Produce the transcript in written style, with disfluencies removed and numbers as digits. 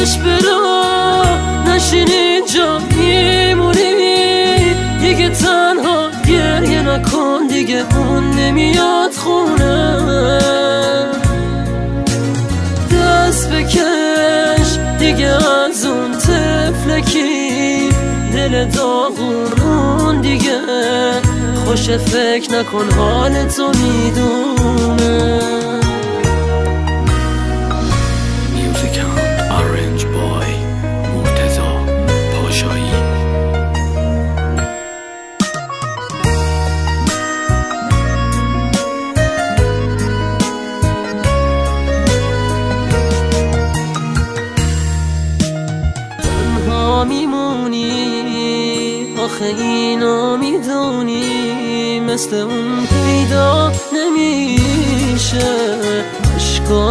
پشت برا نشین اینجا میمونی دیگه تنها گریه نکن دیگه اون نمیاد خونه دست بکش دیگه از اون طفلکی دل داغون دیگه خوش فکر نکن حال تو میدونه میمونی آخه اینو میدونی مثل اون پیدا نمیشه